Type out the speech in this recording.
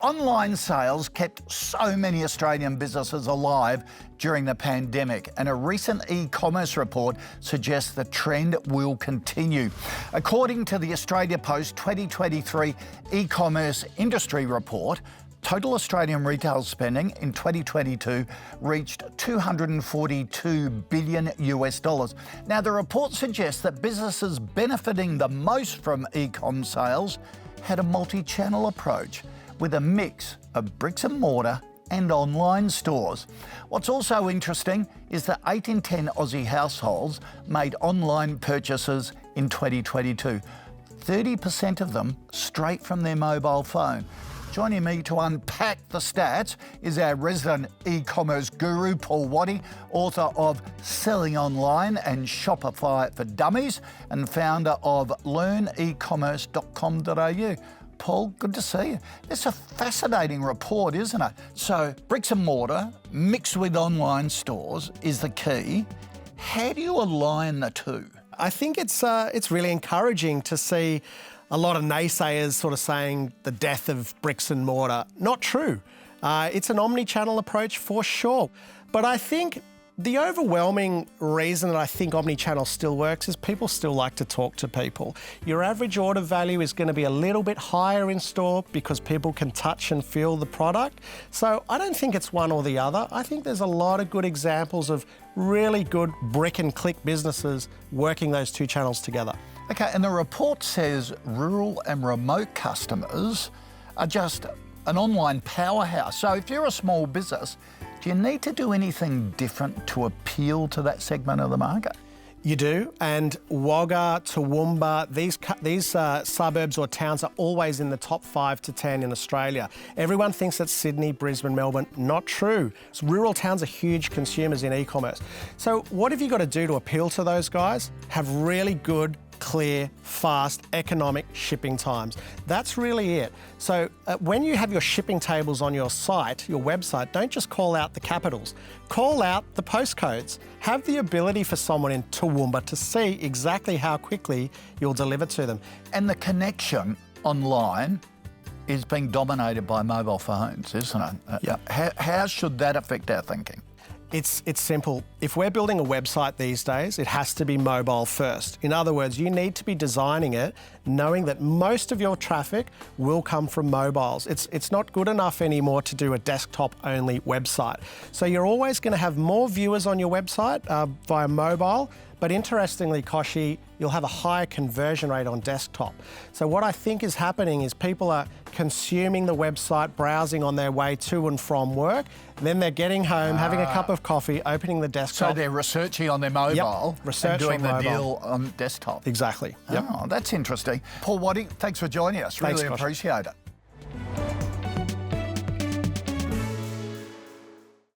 Online sales kept so many Australian businesses alive during the pandemic, and a recent e-commerce report suggests the trend will continue. According to the Australia Post 2023 e-commerce industry report, total Australian retail spending in 2022 reached $242 billion US. Now, the report suggests that businesses benefiting the most from e-com sales had a multi-channel approach, with a mix of bricks and mortar and online stores. What's also interesting is that 8 in 10 Aussie households made online purchases in 2022, 30% of them straight from their mobile phone. Joining me to unpack the stats is our resident e-commerce guru, Paul Waddy, author of Selling Online and Shopify for Dummies and founder of learnecommerce.com.au. Paul, good to see you. It's a fascinating report, isn't it? So bricks and mortar mixed with online stores is the key. How do you align the two? I think it's really encouraging to see a lot of naysayers sort of saying the death of bricks and mortar. Not true. It's an omni-channel approach for sure. But I think the overwhelming reason that I think omni-channel still works is people still like to talk to people. Your average order value is going to be a little bit higher in store because people can touch and feel the product. So I don't think it's one or the other. I think there's a lot of good examples of really good brick and click businesses working those two channels together. Okay, and the report says rural and remote customers are just an online powerhouse. So if you're a small business, do you need to do anything different to appeal to that segment of the market? You do, and Wagga, Toowoomba, these suburbs or towns are always in the top 5 to 10 in Australia. Everyone thinks that Sydney, Brisbane, Melbourne, not true. So rural towns are huge consumers in e-commerce. So what have you got to do to appeal to those guys? Have really good, clear, fast, economic shipping times. That's really it. So when you have your shipping tables on your site, your website, don't just call out the capitals. Call out the postcodes. Have the ability for someone in Toowoomba to see exactly how quickly you'll deliver to them. And the connection online is being dominated by mobile phones, isn't it? Yeah. How should that affect our thinking? It's simple. If we're building a website these days, it has to be mobile first. In other words, you need to be designing it knowing that most of your traffic will come from mobiles. It's not good enough anymore to do a desktop-only website. So you're always going to have more viewers on your website via mobile, but interestingly, Kochie, you'll have a higher conversion rate on desktop. So what I think is happening is people are consuming the website, browsing on their way to and from work, and then they're getting home, having a cup of coffee, opening the desktop. So they're researching on their mobile and doing the deal on desktop. Exactly. Yep. Oh, that's interesting. Paul Waddy, thanks for joining us. Really appreciate it.